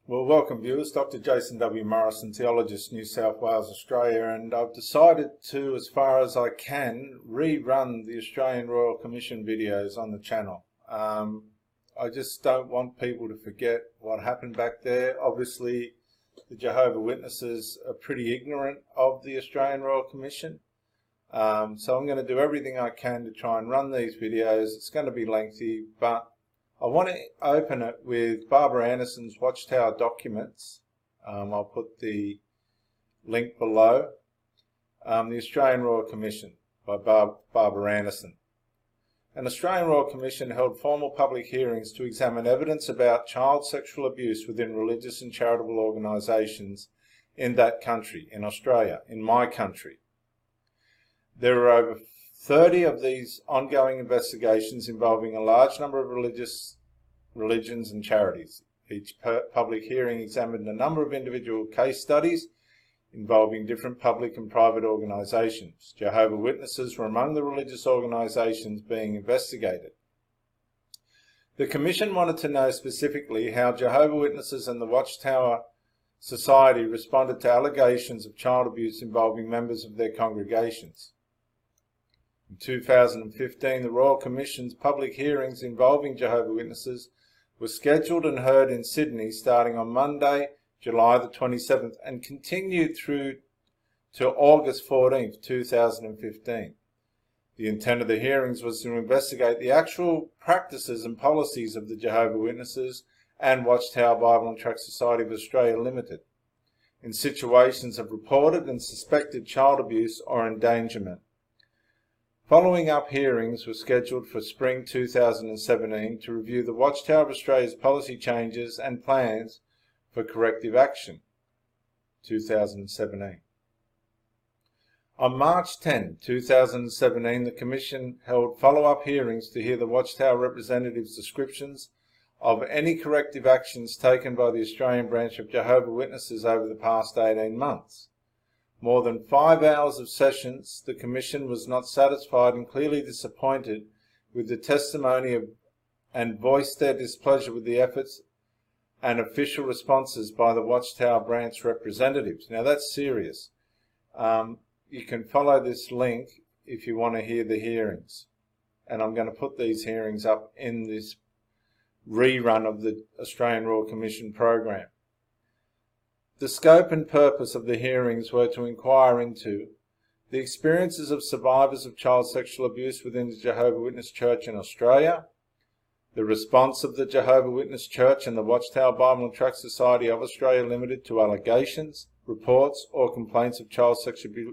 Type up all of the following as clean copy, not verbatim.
Well, welcome viewers. Dr. Jason W. Morrison, theologist, New South Wales, Australia, and I've decided to, as far as I can, rerun the Australian Royal Commission videos on the channel. I just don't want people to forget what happened back there. Obviously, the Jehovah Witnesses are pretty ignorant of the Australian Royal Commission. So I'm going to do everything I can to try and run these videos. It's going to be lengthy, but I want to open it with Barbara Anderson's Watchtower documents. I'll put the link below. The Australian Royal Commission by Barbara Anderson. An Australian Royal Commission held formal public hearings to examine evidence about child sexual abuse within religious and charitable organisations in that country, in Australia, in my country. There are over 30 of these ongoing investigations involving a large number of religions and charities. Each public hearing examined a number of individual case studies involving different public and private organisations. Jehovah Witnesses were among the religious organisations being investigated. The Commission wanted to know specifically how Jehovah Witnesses and the Watchtower Society responded to allegations of child abuse involving members of their congregations. In 2015, the Royal Commission's public hearings involving Jehovah Witnesses were scheduled and heard in Sydney starting on Monday, July the 27th, and continued through to August 14th, 2015. The intent of the hearings was to investigate the actual practices and policies of the Jehovah Witnesses and Watchtower Bible and Tract Society of Australia Limited in situations of reported and suspected child abuse or endangerment. Following up hearings were scheduled for spring 2017 to review the Watchtower of Australia's policy changes and plans for corrective action. 2017. On March 10, 2017, the Commission held follow-up hearings to hear the Watchtower representatives' descriptions of any corrective actions taken by the Australian branch of Jehovah Witnesses over the past 18 months. More than 5 hours of sessions, the Commission was not satisfied and clearly disappointed with the testimony and voiced their displeasure with the efforts and official responses by the Watchtower branch representatives. Now that's serious. You can follow this link if you want to hear the hearings. And I'm going to put these hearings up in this rerun of the Australian Royal Commission program. The scope and purpose of the hearings were to inquire into the experiences of survivors of child sexual abuse within the Jehovah Witness Church in Australia, the response of the Jehovah Witness Church and the Watchtower Bible and Tract Society of Australia Limited to allegations, reports or complaints of child sexual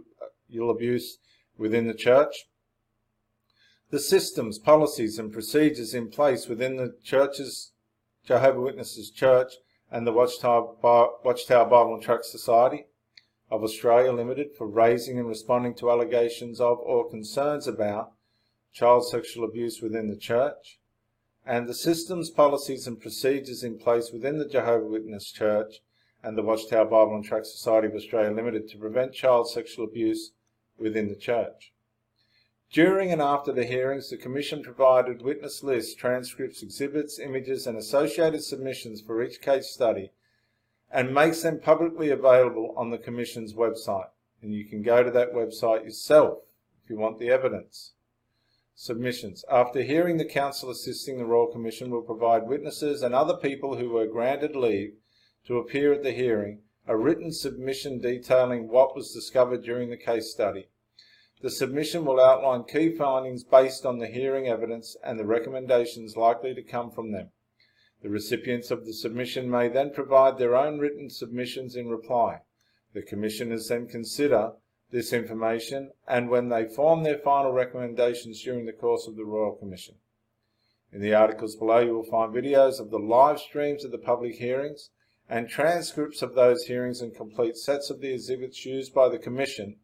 abuse within the church, the systems, policies and procedures in place within the Jehovah Witnesses Church and the Watchtower Bible and Tract Society of Australia Limited for raising and responding to allegations of or concerns about child sexual abuse within the church, and the systems, policies and procedures in place within the Jehovah Witness Church and the Watchtower Bible and Tract Society of Australia Limited to prevent child sexual abuse within the church. During and after the hearings, the Commission provided witness lists, transcripts, exhibits, images and associated submissions for each case study and makes them publicly available on the Commission's website. And you can go to that website yourself if you want the evidence. Submissions. After hearing, the Council assisting the Royal Commission will provide witnesses and other people who were granted leave to appear at the hearing a written submission detailing what was discovered during the case study. The submission will outline key findings based on the hearing evidence and the recommendations likely to come from them. The recipients of the submission may then provide their own written submissions in reply. The Commissioners then consider this information and when they form their final recommendations during the course of the Royal Commission. In the articles below you will find videos of the live streams of the public hearings and transcripts of those hearings and complete sets of the exhibits used by the Commission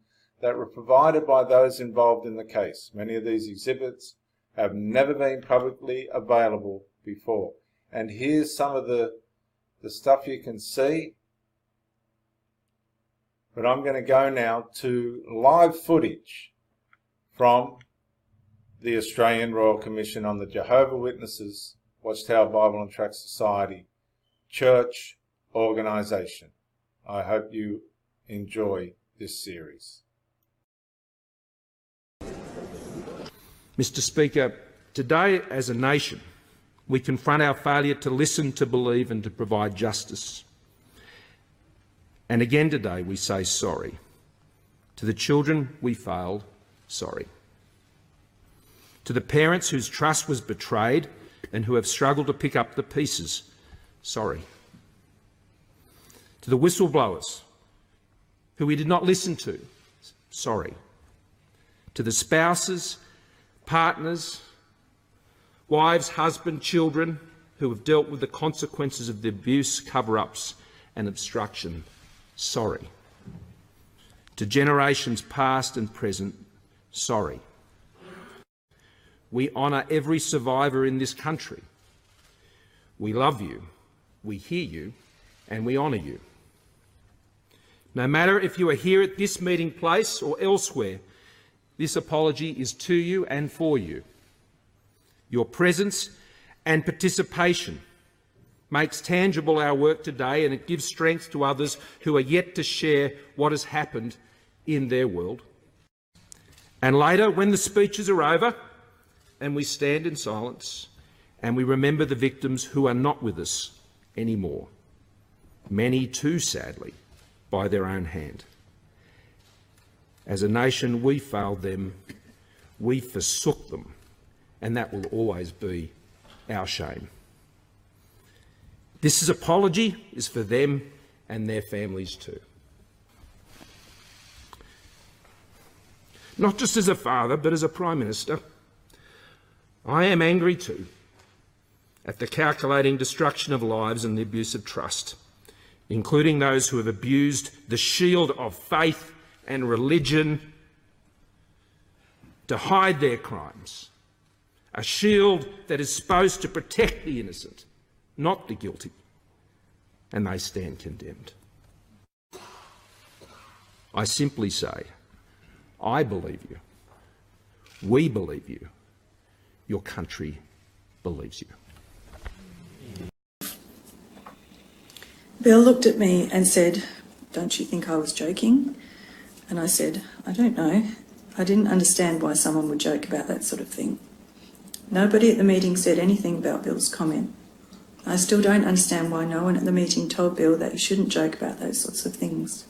that were provided by those involved in the case. Many of these exhibits have never been publicly available before. And here's some of the stuff you can see. But I'm going to go now to live footage from the Australian Royal Commission on the Jehovah Witnesses, Watchtower Bible and Tract Society, Church organisation. I hope you enjoy this series. Mr. Speaker, today as a nation, we confront our failure to listen, to believe and to provide justice. And again today we say sorry. To the children we failed, sorry. To the parents whose trust was betrayed and who have struggled to pick up the pieces, sorry. To the whistleblowers who we did not listen to, sorry. To the spouses, partners, wives, husbands, children who have dealt with the consequences of the abuse, cover-ups and obstruction, sorry. To generations past and present, sorry. We honour every survivor in this country. We love you, we hear you and we honour you. No matter if you are here at this meeting place or elsewhere, this apology is to you and for you. Your presence and participation makes tangible our work today, and it gives strength to others who are yet to share what has happened in their world. And later, when the speeches are over and we stand in silence and we remember the victims who are not with us anymore, many too sadly by their own hand. As a nation, we failed them, we forsook them, and that will always be our shame. This apology is for them and their families too. Not just as a father, but as a Prime Minister, I am angry too at the calculating destruction of lives and the abuse of trust, including those who have abused the shield of faith and religion to hide their crimes, a shield that is supposed to protect the innocent, not the guilty, and they stand condemned. I simply say, I believe you, we believe you, your country believes you. Bill looked at me and said, "Don't you think I was joking?" And I said, "I don't know. I didn't understand why someone would joke about that sort of thing." Nobody at the meeting said anything about Bill's comment. I still don't understand why no one at the meeting told Bill that he shouldn't joke about those sorts of things.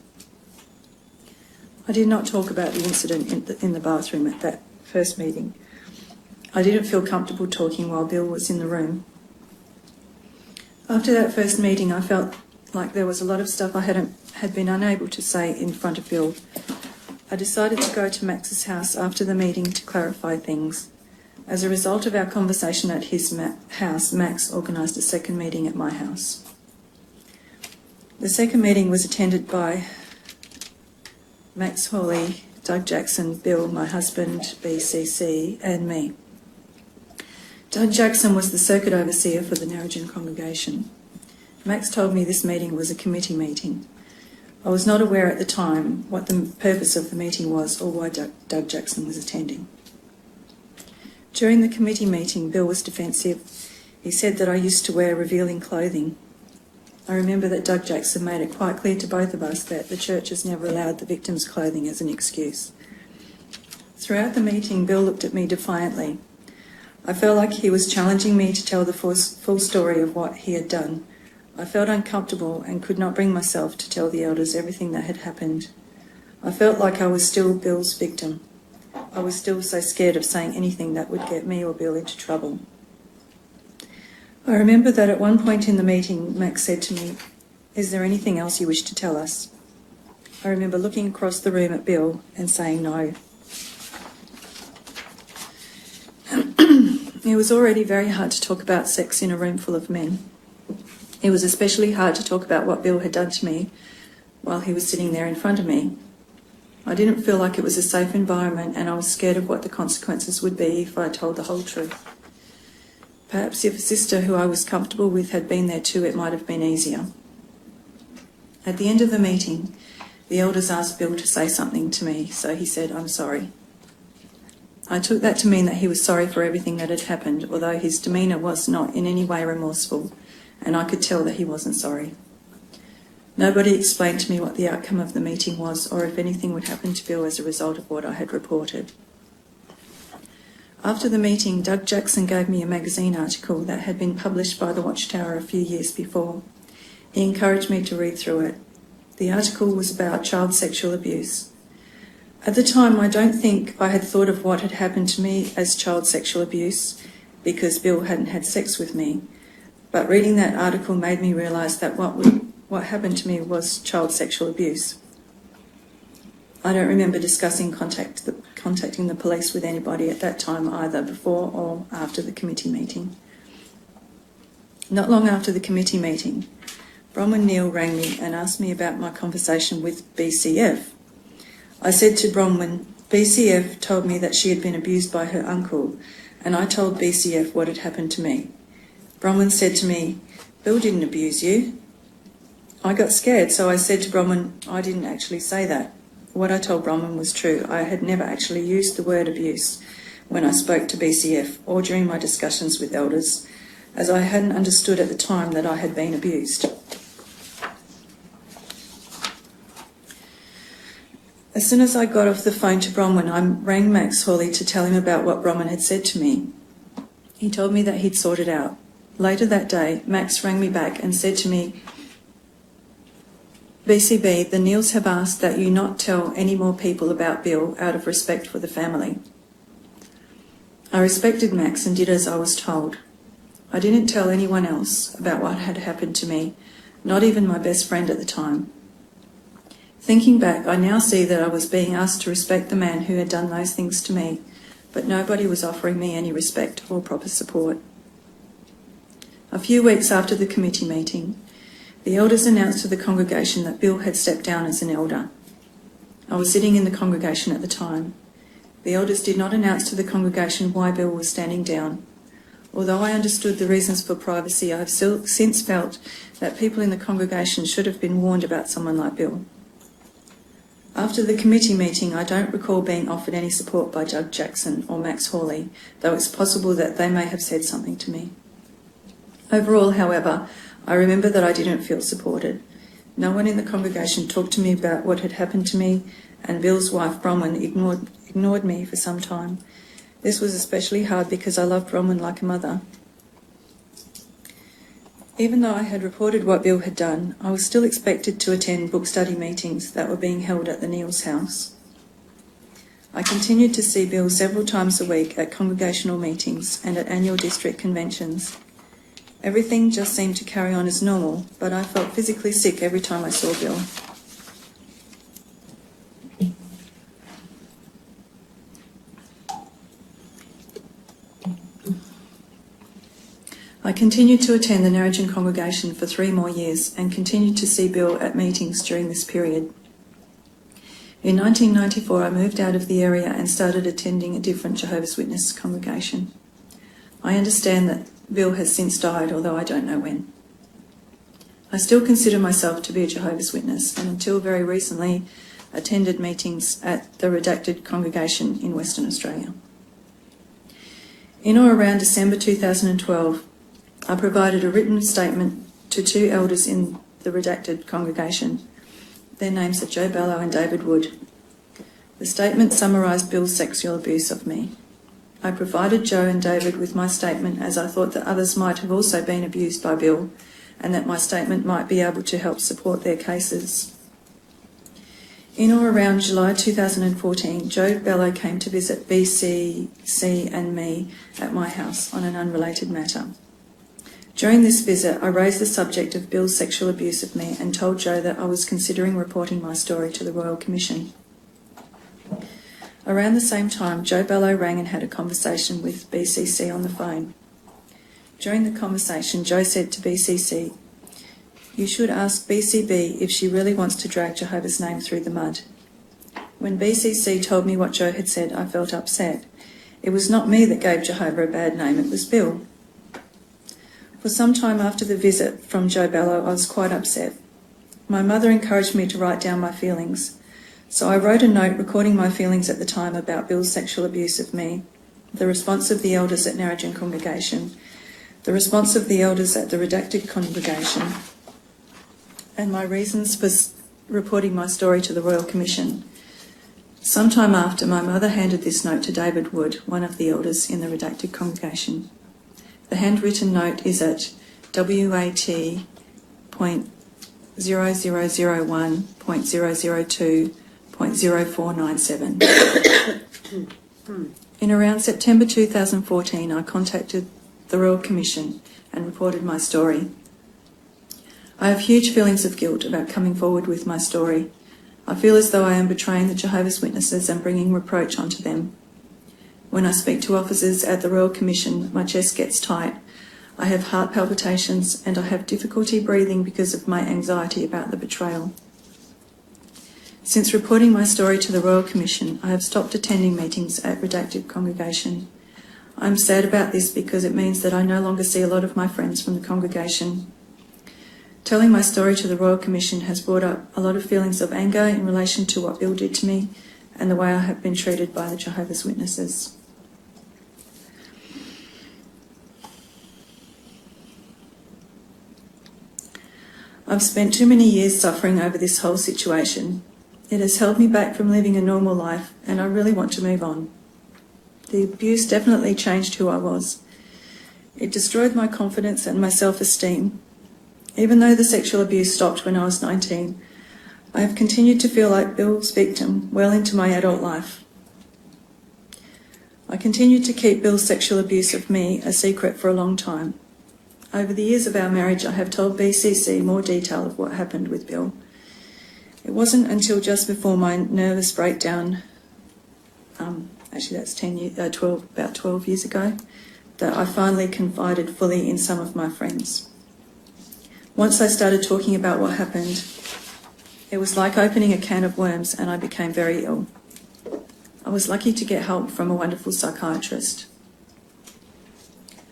I did not talk about the incident in the bathroom at that first meeting. I didn't feel comfortable talking while Bill was in the room. After that first meeting, I felt like there was a lot of stuff I had been unable to say in front of Bill. I decided to go to Max's house after the meeting to clarify things. As a result of our conversation at his house, Max organised a second meeting at my house. The second meeting was attended by Max Hawley, Doug Jackson, Bill, my husband, BCC, and me. Doug Jackson was the circuit overseer for the Narrogin congregation. Max told me this meeting was a committee meeting. I was not aware at the time what the purpose of the meeting was or why Doug Jackson was attending. During the committee meeting, Bill was defensive. He said that I used to wear revealing clothing. I remember that Doug Jackson made it quite clear to both of us that the church has never allowed the victims' clothing as an excuse. Throughout the meeting, Bill looked at me defiantly. I felt like he was challenging me to tell the full story of what he had done. I felt uncomfortable and could not bring myself to tell the elders everything that had happened. I felt like I was still Bill's victim. I was still so scared of saying anything that would get me or Bill into trouble. I remember that at one point in the meeting, Max said to me, "Is there anything else you wish to tell us?" I remember looking across the room at Bill and saying no. It was already very hard to talk about sex in a room full of men. It was especially hard to talk about what Bill had done to me while he was sitting there in front of me. I didn't feel like it was a safe environment, and I was scared of what the consequences would be if I told the whole truth. Perhaps if a sister who I was comfortable with had been there too, it might have been easier. At the end of the meeting, the elders asked Bill to say something to me, so he said, "I'm sorry." I took that to mean that he was sorry for everything that had happened, although his demeanour was not in any way remorseful, and I could tell that he wasn't sorry. Nobody explained to me what the outcome of the meeting was or if anything would happen to Bill as a result of what I had reported. After the meeting, Doug Jackson gave me a magazine article that had been published by the Watchtower a few years before. He encouraged me to read through it. The article was about child sexual abuse. At the time, I don't think I had thought of what had happened to me as child sexual abuse because Bill hadn't had sex with me. But reading that article made me realise that what happened to me was child sexual abuse. I don't remember discussing contacting the police with anybody at that time either, before or after the committee meeting. Not long after the committee meeting, Bronwyn Neal rang me and asked me about my conversation with BCF. I said to Bronwyn, BCF told me that she had been abused by her uncle, and I told BCF what had happened to me. Bronwyn said to me, Bill didn't abuse you. I got scared, so I said to Bronwyn, I didn't actually say that. What I told Bronwyn was true. I had never actually used the word abuse when I spoke to BCF or during my discussions with elders, as I hadn't understood at the time that I had been abused. As soon as I got off the phone to Bronwyn, I rang Max Hawley to tell him about what Bronwyn had said to me. He told me that he'd sorted out. Later that day, Max rang me back and said to me, BCB, the Neals have asked that you not tell any more people about Bill out of respect for the family. I respected Max and did as I was told. I didn't tell anyone else about what had happened to me, not even my best friend at the time. Thinking back, I now see that I was being asked to respect the man who had done those things to me, but nobody was offering me any respect or proper support. A few weeks after the committee meeting, the elders announced to the congregation that Bill had stepped down as an elder. I was sitting in the congregation at the time. The elders did not announce to the congregation why Bill was standing down. Although I understood the reasons for privacy, I have since felt that people in the congregation should have been warned about someone like Bill. After the committee meeting, I don't recall being offered any support by Doug Jackson or Max Hawley, though it's possible that they may have said something to me. Overall, however, I remember that I didn't feel supported. No one in the congregation talked to me about what had happened to me, and Bill's wife, Bronwyn, ignored me for some time. This was especially hard because I loved Bronwyn like a mother. Even though I had reported what Bill had done, I was still expected to attend book study meetings that were being held at the Neals' house. I continued to see Bill several times a week at congregational meetings and at annual district conventions. Everything just seemed to carry on as normal, but I felt physically sick every time I saw Bill. I continued to attend the Narrogin congregation for 3 more years and continued to see Bill at meetings during this period. In 1994, I moved out of the area and started attending a different Jehovah's Witness congregation. I understand that Bill has since died, although I don't know when. I still consider myself to be a Jehovah's Witness and until very recently attended meetings at the Redacted congregation in Western Australia. In or around December 2012, I provided a written statement to 2 elders in the Redacted congregation. Their names are Joe Bellow and David Wood. The statement summarised Bill's sexual abuse of me. I provided Joe and David with my statement as I thought that others might have also been abused by Bill and that my statement might be able to help support their cases. In or around July 2014, Joe Bellow came to visit BCC and me at my house on an unrelated matter. During this visit, I raised the subject of Bill's sexual abuse of me and told Joe that I was considering reporting my story to the Royal Commission. Around the same time, Joe Bellow rang and had a conversation with BCC on the phone. During the conversation, Joe said to BCC, "You should ask BCB if she really wants to drag Jehovah's name through the mud." When BCC told me what Joe had said, I felt upset. It was not me that gave Jehovah a bad name, it was Bill. For some time after the visit from Joe Bellow, I was quite upset. My mother encouraged me to write down my feelings. So I wrote a note recording my feelings at the time about Bill's sexual abuse of me, the response of the elders at Narrogin congregation, the response of the elders at the Redacted congregation, and my reasons for reporting my story to the Royal Commission. Sometime after, my mother handed this note to David Wood, one of the elders in the redacted congregation. The handwritten note is at WAT.0001.002.0497. In around September 2014, I contacted the Royal Commission and reported my story. I have huge feelings of guilt about coming forward with my story. I feel as though I am betraying the Jehovah's Witnesses and bringing reproach onto them. When I speak to officers at the Royal Commission, my chest gets tight. I have heart palpitations and I have difficulty breathing because of my anxiety about the betrayal. Since reporting my story to the Royal Commission, I have stopped attending meetings at redacted congregation. I am sad about this because it means that I no longer see a lot of my friends from the congregation. Telling my story to the Royal Commission has brought up a lot of feelings of anger in relation to what Bill did to me and the way I have been treated by the Jehovah's Witnesses. I've spent too many years suffering over this whole situation. It has held me back from living a normal life, and I really want to move on. The abuse definitely changed who I was. It destroyed my confidence and my self-esteem. Even though the sexual abuse stopped when I was 19, I have continued to feel like Bill's victim well into my adult life. I continued to keep Bill's sexual abuse of me a secret for a long time. Over the years of our marriage, I have told BCC more detail of what happened with Bill. It wasn't until just before my nervous breakdown, actually that's about 12 years ago, that I finally confided fully in some of my friends. Once I started talking about what happened, it was like opening a can of worms and I became very ill. I was lucky to get help from a wonderful psychiatrist.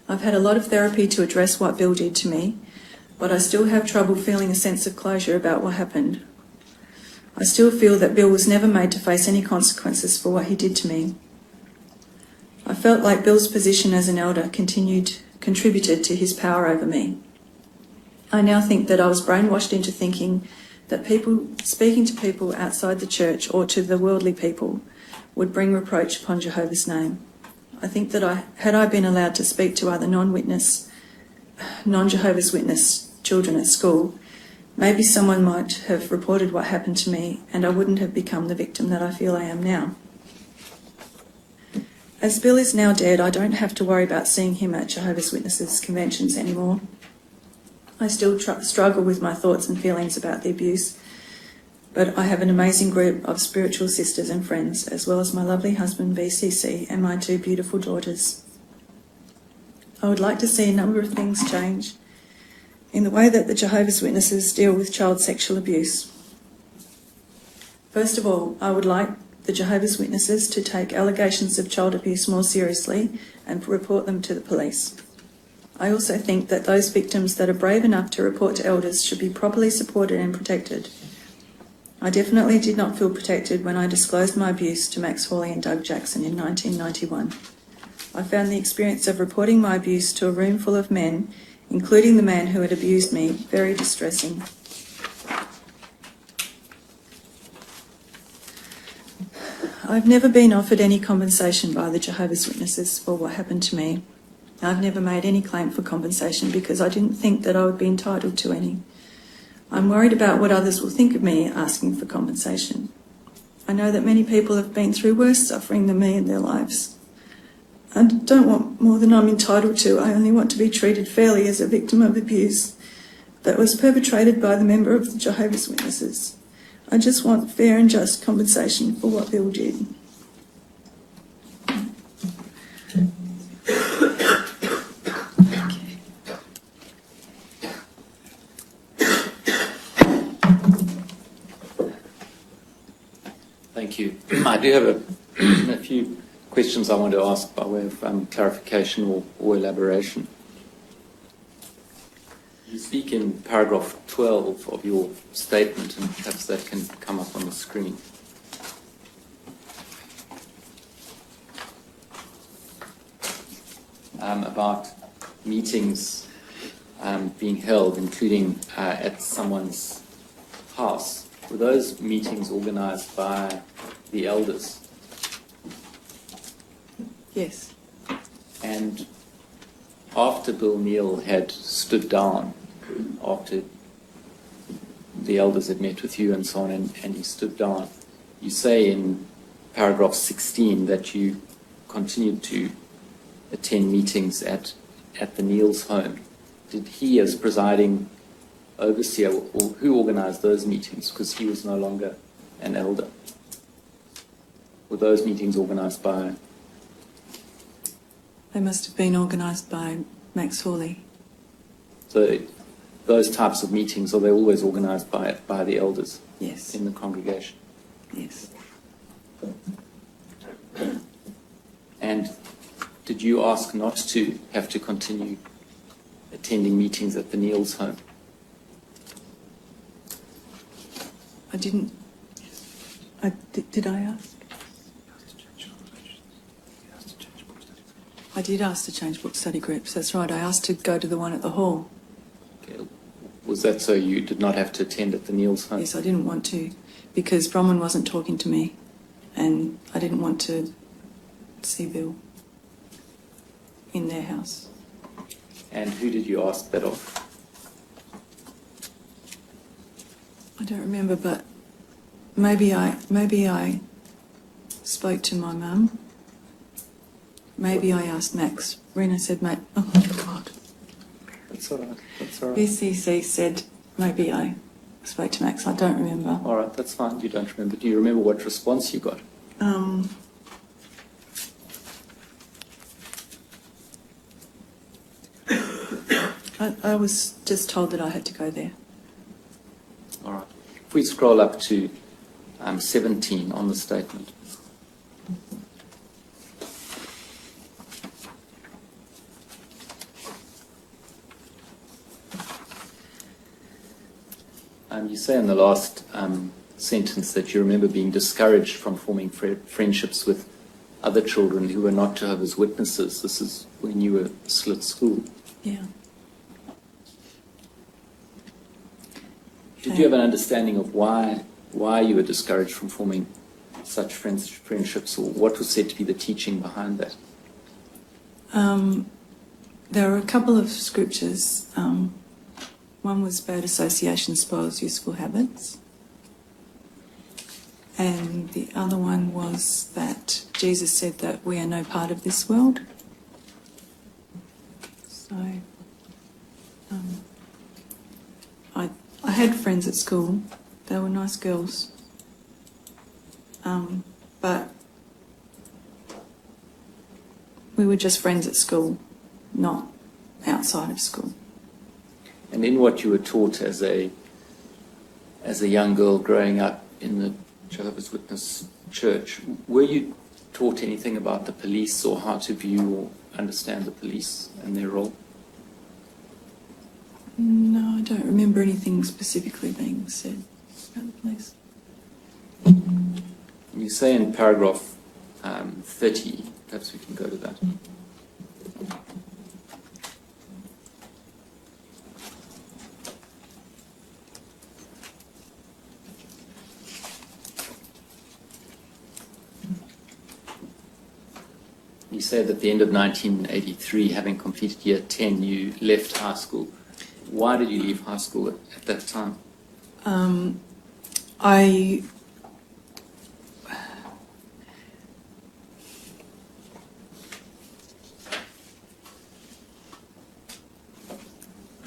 I've had a lot of therapy to address what Bill did to me, but I still have trouble feeling a sense of closure about what happened. I still feel that Bill was never made to face any consequences for what he did to me. I felt like Bill's position as an elder contributed to his power over me. I now think that I was brainwashed into thinking that speaking to people outside the church or to the worldly people would bring reproach upon Jehovah's name. I think that had I been allowed to speak to other non-Jehovah's Witness children at school, maybe someone might have reported what happened to me and I wouldn't have become the victim that I feel I am now. As Bill is now dead, I don't have to worry about seeing him at Jehovah's Witnesses conventions anymore. I still struggle with my thoughts and feelings about the abuse, but I have an amazing group of spiritual sisters and friends, as well as my lovely husband BCC and my two beautiful daughters. I would like to see a number of things change in the way that the Jehovah's Witnesses deal with child sexual abuse. First of all, I would like the Jehovah's Witnesses to take allegations of child abuse more seriously and report them to the police. I also think that those victims that are brave enough to report to elders should be properly supported and protected. I definitely did not feel protected when I disclosed my abuse to Max Hawley and Doug Jackson in 1991. I found the experience of reporting my abuse to a room full of men, including the man who had abused me, very distressing. I've never been offered any compensation by the Jehovah's Witnesses for what happened to me. I've never made any claim for compensation because I didn't think that I would be entitled to any. I'm worried about what others will think of me asking for compensation. I know that many people have been through worse suffering than me in their lives. I don't want more than I'm entitled to. I only want to be treated fairly as a victim of abuse that was perpetrated by the member of the Jehovah's Witnesses. I just want fair and just compensation for what Bill did. Thank you. I do have a few questions I want to ask by way of clarification or elaboration. You speak in paragraph 12 of your statement, and perhaps that can come up on the screen. About meetings being held, including at someone's house, were those meetings organised by the elders? Yes. And after Bill Neal had stood down, after the elders had met with you and so on, and he stood down, you say in paragraph 16 that you continued to attend meetings at the Neal's home. Did he, as presiding overseer, or who organised those meetings? Because he was no longer an elder. Were those meetings organised by? They must have been organised by Max Hawley. So those types of meetings, are they always organised by the elders? Yes. In the congregation? Yes. And did you ask not to have to continue attending meetings at the Neal's home? I didn't. Did I ask? I did ask to change book study groups. That's right. I asked to go to the one at the hall. Okay. Was that so you did not have to attend at the Neal's home? Yes, I didn't want to, because Bronwyn wasn't talking to me, and I didn't want to see Bill in their house. And who did you ask that of? I don't remember, but maybe I spoke to my mum. Maybe I asked Max. Rena said, "Mate, oh my God." That's all right. That's all right. BCC said maybe I spoke to Max. I don't remember. All right, that's fine. You don't remember. Do you remember what response you got? I was just told that I had to go there. All right. If we scroll up to 17 on the statement. You say in the last sentence that you remember being discouraged from forming friendships with other children who were not Jehovah's Witnesses. This is when you were still at school. Yeah. Did you have an understanding of why you were discouraged from forming such friendships, or what was said to be the teaching behind that? There are a couple of scriptures. One was bad association spoils useful habits. And the other one was that Jesus said that we are no part of this world. So I had friends at school. They were nice girls. But we were just friends at school, not outside of school. And in what you were taught as a young girl growing up in the Jehovah's Witness church, were you taught anything about the police or how to view or understand the police and their role? No, I don't remember anything specifically being said about the police. You say in paragraph 30, perhaps we can go to that. You said at the end of 1983, having completed year 10, you left high school. Why did you leave high school at that time?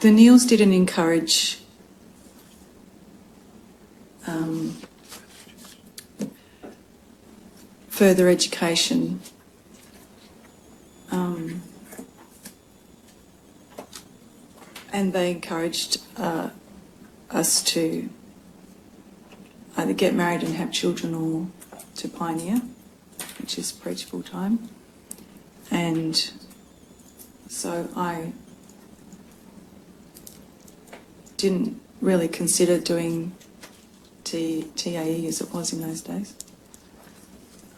The Neals didn't encourage further education. And they encouraged us to either get married and have children or to pioneer, which is preach full time. And so I didn't really consider doing TAE as it was in those days.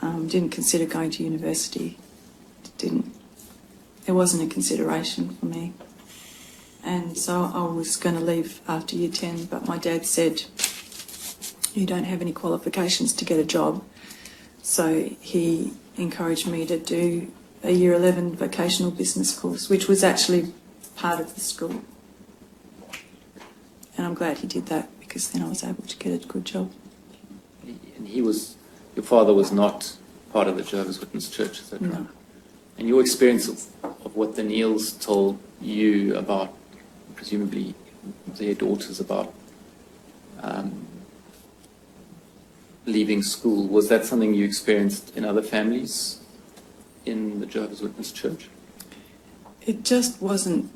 Didn't consider going to university. It wasn't a consideration for me. And so I was going to leave after year 10, but my dad said, you don't have any qualifications to get a job. So he encouraged me to do a Year 11 vocational business course, which was actually part of the school. And I'm glad he did that, because then I was able to get a good job. And your father was not part of the Jehovah's Witness Church, is that right? No. And your experience of what the Neils told you about, presumably, their daughters about leaving school, was that something you experienced in other families in the Jehovah's Witness Church? It just wasn't,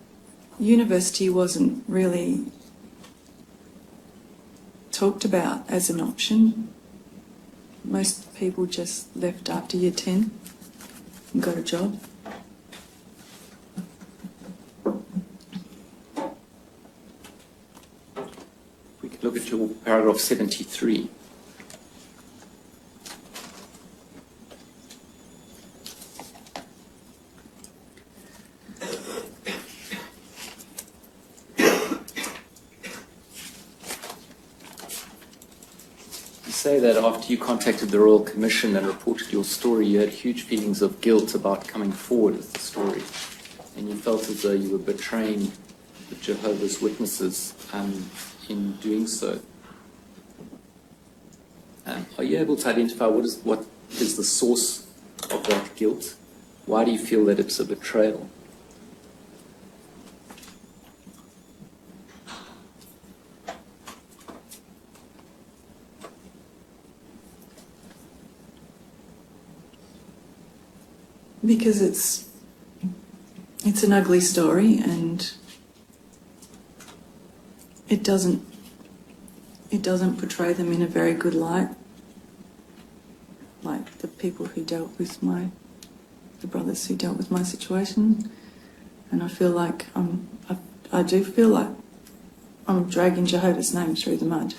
university wasn't really talked about as an option. Most people just left after year 10 and got a job. We could look at your paragraph 73. Say that after you contacted the Royal Commission and reported your story, you had huge feelings of guilt about coming forward with the story, and you felt as though you were betraying the Jehovah's Witnesses in doing so. Are you able to identify what is the source of that guilt? Why do you feel that it's a betrayal? Because it's an ugly story, and it doesn't portray them in a very good light, like the people who dealt with the brothers who dealt with my situation. And I feel like I do feel like I'm dragging Jehovah's name through the mud.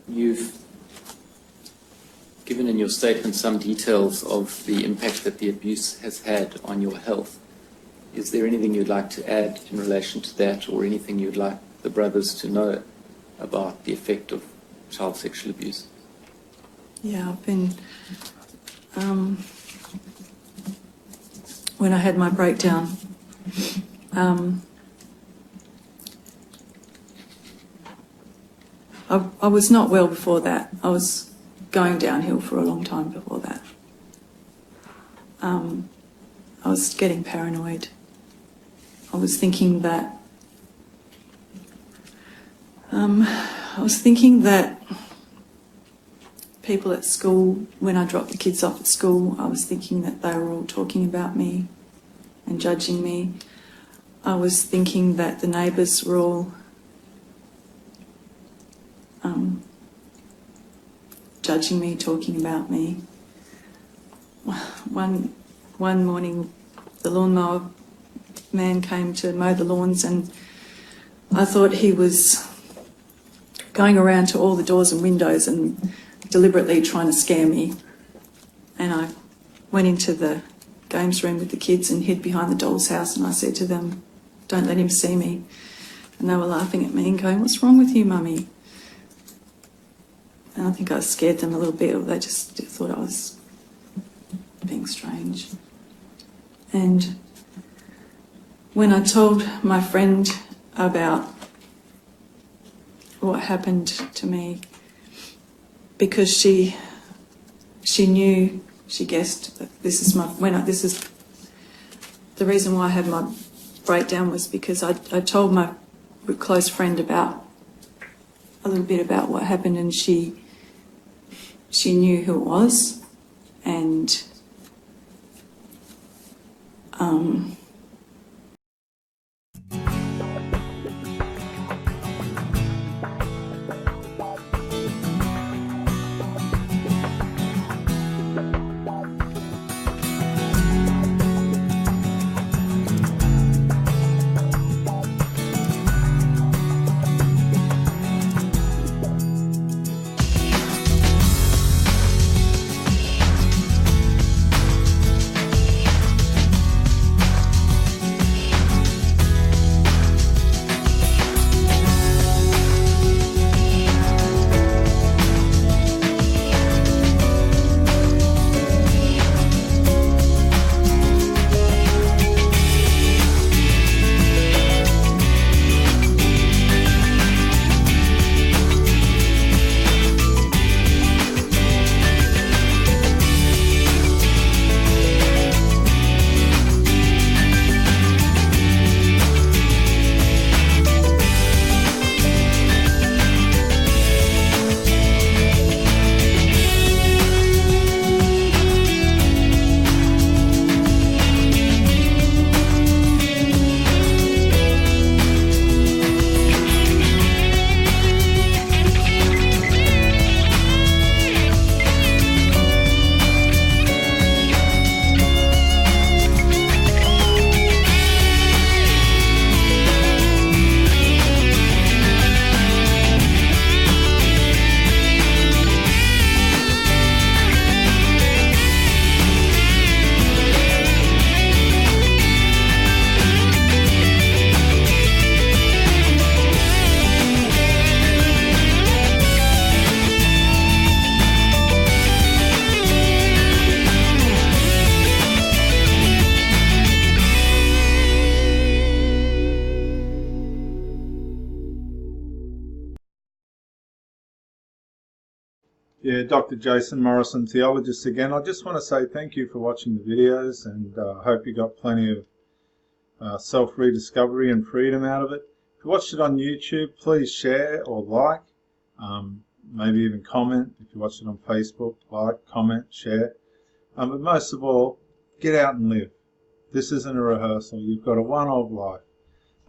You've given in your statement some details of the impact that the abuse has had on your health. Is there anything you'd like to add in relation to that, or anything you'd like the brothers to know about the effect of child sexual abuse? Yeah, I've been... when I had my breakdown, I was not well before that. I was going downhill for a long time before that. I was getting paranoid. I was thinking that people at school, when I dropped the kids off at school, I was thinking that they were all talking about me and judging me. I was thinking that the neighbours were all judging me, talking about me. One morning, the lawnmower man came to mow the lawns, and I thought he was going around to all the doors and windows and deliberately trying to scare me. And I went into the games room with the kids and hid behind the doll's house, and I said to them, "Don't let him see me." And they were laughing at me and going, "What's wrong with you, Mummy?" And I think I scared them a little bit, or they just thought I was being strange. And when I told my friend about what happened to me, because she knew, she guessed that this is the reason why I had my breakdown, was because I told my close friend about a little bit about what happened, and she knew who it was, and Yeah, Dr. Jason Morrison, theologist again. I just want to say thank you for watching the videos, and I hope you got plenty of self-rediscovery and freedom out of it. If you watched it on YouTube, please share or like, maybe even comment. If you watched it on Facebook, like, comment, share. But most of all, get out and live. This isn't a rehearsal. You've got a one-off life.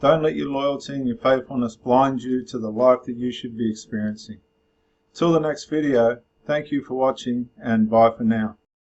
Don't let your loyalty and your faithfulness blind you to the life that you should be experiencing. Till the next video, thank you for watching, and bye for now.